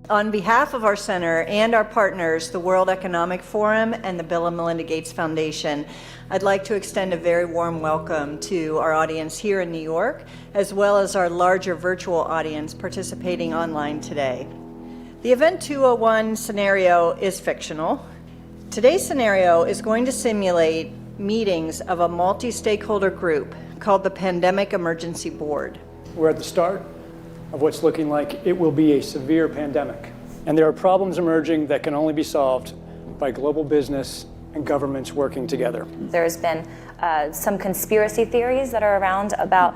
On behalf of our center and our partners, the World Economic Forum and the Bill and Melinda Gates Foundation, I'd like to extend a very warm welcome to our audience here in New York, as well as our larger virtual audience participating online today. The Event 201 scenario is fictional. Today's scenario is going to simulate meetings of a multi-stakeholder group called the Pandemic Emergency Board. We're at the start of what's looking like it will be a severe pandemic. And there are problems emerging that can only be solved by global business and governments working together. There's been some conspiracy theories that are around about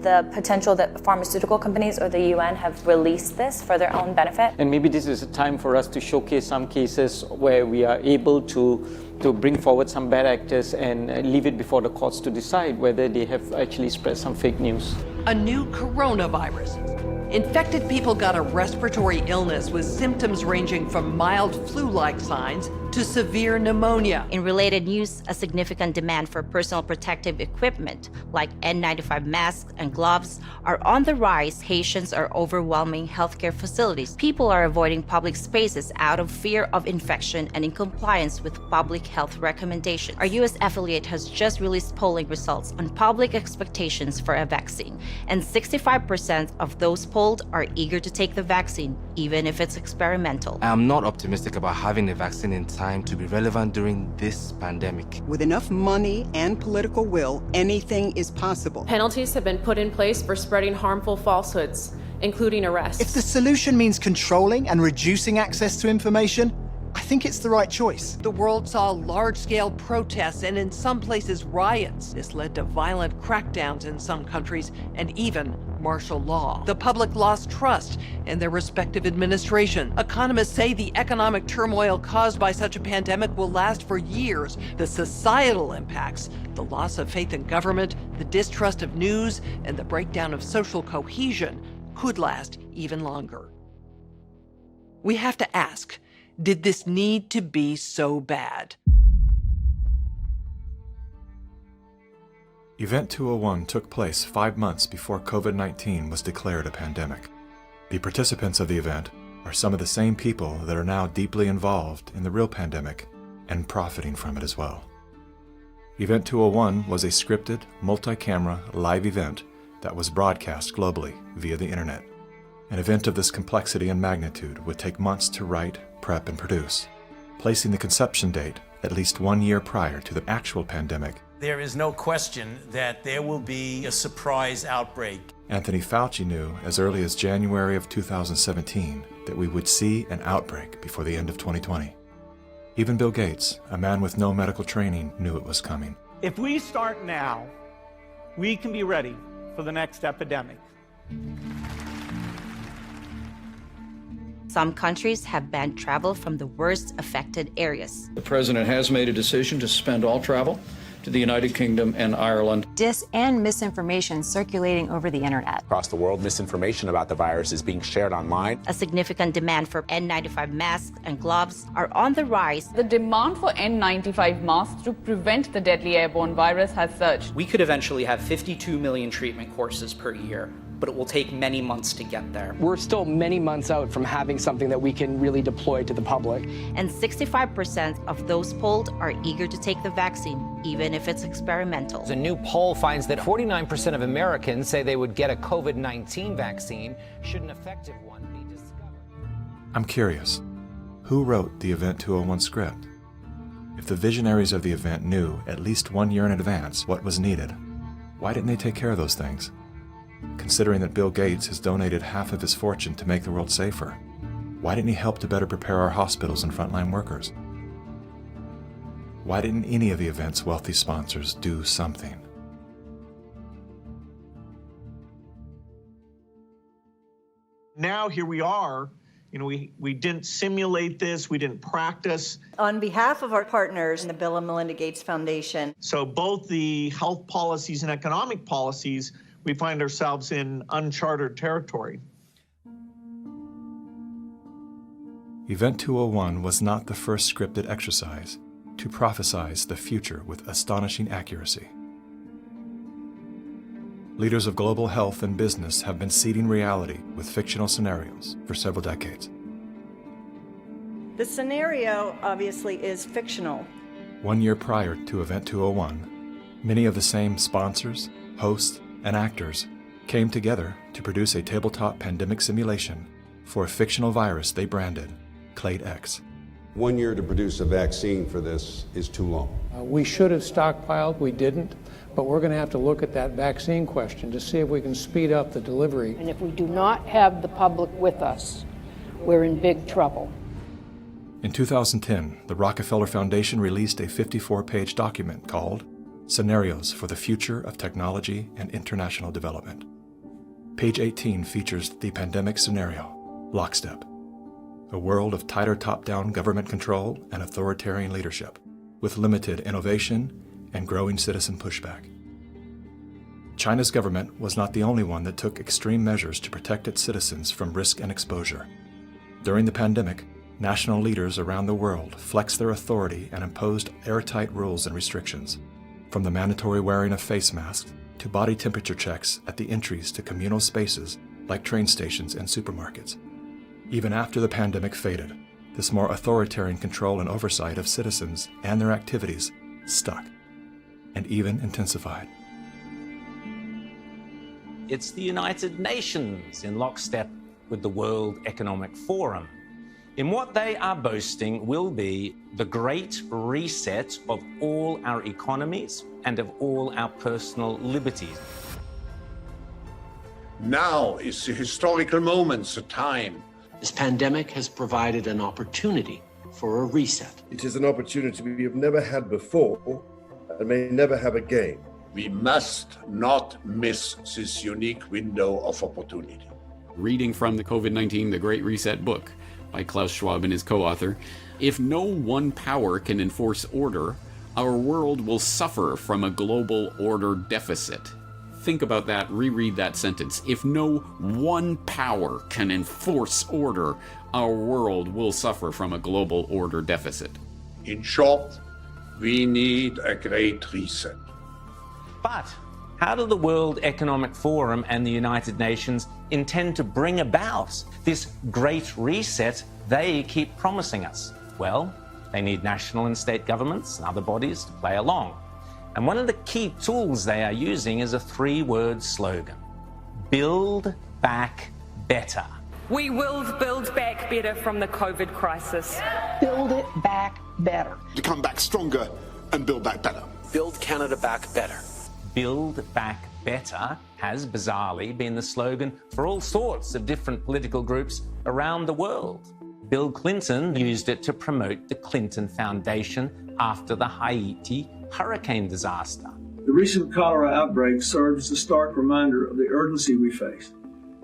the potential that pharmaceutical companies or the UN have released this for their own benefit. And maybe this is a time for us to showcase some cases where we are able to bring forward some bad actors and leave it before the courts to decide whether they have actually spread some fake news. A new coronavirus. Infected people got a respiratory illness with symptoms ranging from mild flu-like signs to severe pneumonia. In related news, a significant demand for personal protective equipment like N95 masks and gloves are on the rise. Haitians are overwhelming healthcare facilities. People are avoiding public spaces out of fear of infection and in compliance with public health recommendations. Our U.S. affiliate has just released polling results on public expectations for a vaccine, and 65% of those polled are eager to take the vaccine, even if it's experimental. I'm not optimistic about having a vaccine in time to be relevant during this pandemic. With enough money and political will, anything is possible. Penalties have been put in place for spreading harmful falsehoods, including arrests. If the solution means controlling and reducing access to information, I think it's the right choice. The world saw large-scale protests and in some places riots. This led to violent crackdowns in some countries and even martial law. The public lost trust in their respective administration. Economists say the economic turmoil caused by such a pandemic will last for years. The societal impacts, the loss of faith in government, the distrust of news, and the breakdown of social cohesion could last even longer. We have to ask, did this need to be so bad? Event 201 took place 5 months before COVID-19 was declared a pandemic. The participants of the event are some of the same people that are now deeply involved in the real pandemic and profiting from it as well. Event 201 was a scripted, multi-camera, live event that was broadcast globally via the internet. An event of this complexity and magnitude would take months to write, prep, and produce, placing the conception date at least 1 year prior to the actual pandemic. There is no question that there will be a surprise outbreak. Anthony Fauci knew as early as January of 2017 that we would see an outbreak before the end of 2020. Even Bill Gates, a man with no medical training, knew it was coming. If we start now, we can be ready for the next epidemic. Some countries have banned travel from the worst affected areas. The president has made a decision to suspend all travel to the United Kingdom and Ireland. Dis and misinformation circulating over the internet. Across the world, misinformation about the virus is being shared online. A significant demand for N95 masks and gloves are on the rise. The demand for N95 masks to prevent the deadly airborne virus has surged. We could eventually have 52 million treatment courses per year, but it will take many months to get there. We're still many months out from having something that we can really deploy to the public. And 65% of those polled are eager to take the vaccine, even if it's experimental. A new poll finds that 49% of Americans say they would get a COVID-19 vaccine should an effective one be discovered. I'm curious, who wrote the Event 201 script? If the visionaries of the event knew at least 1 year in advance what was needed, why didn't they take care of those things? Considering that Bill Gates has donated half of his fortune to make the world safer, why didn't he help to better prepare our hospitals and frontline workers? Why didn't any of the event's wealthy sponsors do something? Now here we are. You know, we didn't simulate this, we didn't practice. On behalf of our partners in the Bill and Melinda Gates Foundation. So both the health policies and economic policies, we find ourselves in uncharted territory. Event 201 was not the first scripted exercise to prophesize the future with astonishing accuracy. Leaders of global health and business have been seeding reality with fictional scenarios for several decades. The scenario obviously is fictional. 1 year prior to Event 201, many of the same sponsors, hosts, and actors came together to produce a tabletop pandemic simulation for a fictional virus they branded Clade X. 1 year to produce a vaccine for this is too long. We should have stockpiled, we didn't, but we're going to have to look at that vaccine question to see if we can speed up the delivery. And if we do not have the public with us, we're in big trouble. In 2010, the Rockefeller Foundation released a 54-page document called Scenarios for the Future of Technology and International Development. Page 18 features the pandemic scenario, Lockstep, a world of tighter top-down government control and authoritarian leadership, with limited innovation and growing citizen pushback. China's government was not the only one that took extreme measures to protect its citizens from risk and exposure. During the pandemic, national leaders around the world flexed their authority and imposed airtight rules and restrictions, from the mandatory wearing of face masks to body temperature checks at the entries to communal spaces like train stations and supermarkets. Even after the pandemic faded, this more authoritarian control and oversight of citizens and their activities stuck, and even intensified. It's the United Nations in lockstep with the World Economic Forum. In what they are boasting will be the great reset of all our economies and of all our personal liberties. Now is the historical moment, the time. This pandemic has provided an opportunity for a reset. It is an opportunity we have never had before and may never have again. We must not miss this unique window of opportunity. Reading from the COVID-19, The Great Reset book by Klaus Schwab and his co-author, if no one power can enforce order, our world will suffer from a global order deficit. Think about that, reread that sentence. If no one power can enforce order, our world will suffer from a global order deficit. In short, we need a great reset. But how do the World Economic Forum and the United Nations intend to bring about this great reset they keep promising us? Well, they need national and state governments and other bodies to play along. And one of the key tools they are using is a 3-word slogan: Build Back Better. We will build back better from the COVID crisis. Build it back better. To come back stronger and build back better. Build Canada back better. Build Back Better has bizarrely been the slogan for all sorts of different political groups around the world. Bill Clinton used it to promote the Clinton Foundation after the Haiti hurricane disaster. The recent cholera outbreak serves as a stark reminder of the urgency we face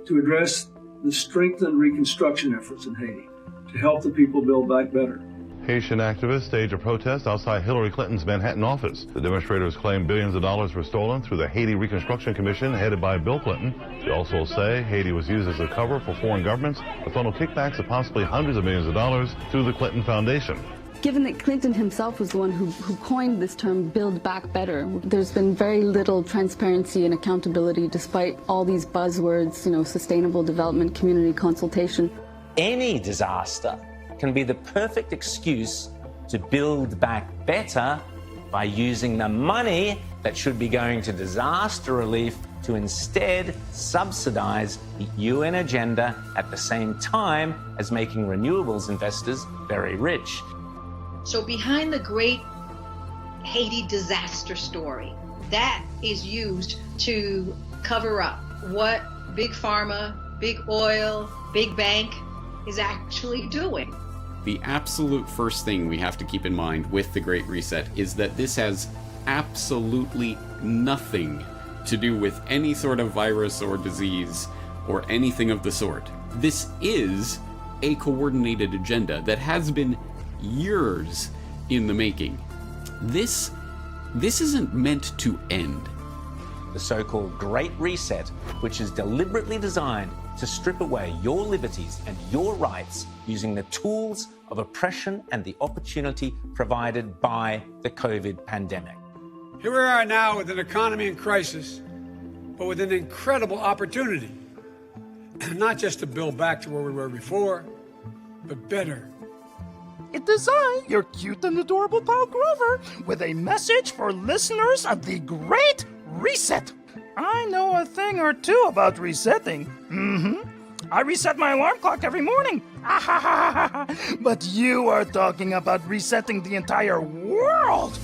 to address the strengthened reconstruction efforts in Haiti to help the people build back better. Haitian activists staged a protest outside Hillary Clinton's Manhattan office. The demonstrators claim billions of dollars were stolen through the Haiti Reconstruction Commission headed by Bill Clinton. They also say Haiti was used as a cover for foreign governments to funnel kickbacks of possibly hundreds of millions of dollars through the Clinton Foundation. Given that Clinton himself was the one who coined this term, Build Back Better, there's been very little transparency and accountability despite all these buzzwords, sustainable development, community consultation. Any disaster can be the perfect excuse to build back better by using the money that should be going to disaster relief to instead subsidize the UN agenda at the same time as making renewables investors very rich. So behind the great Haiti disaster story, that is used to cover up what Big Pharma, Big Oil, Big Bank is actually doing. The absolute first thing we have to keep in mind with the Great Reset is that this has absolutely nothing to do with any sort of virus or disease or anything of the sort. This is a coordinated agenda that has been years in the making. This isn't meant to end. The so-called Great Reset, which is deliberately designed to strip away your liberties and your rights using the tools of oppression and the opportunity provided by the COVID pandemic. Here we are now with an economy in crisis, but with an incredible opportunity, not just to build back to where we were before, but better. it is I, your cute and adorable pal Grover, with a message for listeners of the Great Reset. I know a thing or two about resetting. I reset my alarm clock every morning. But you are talking about resetting the entire world.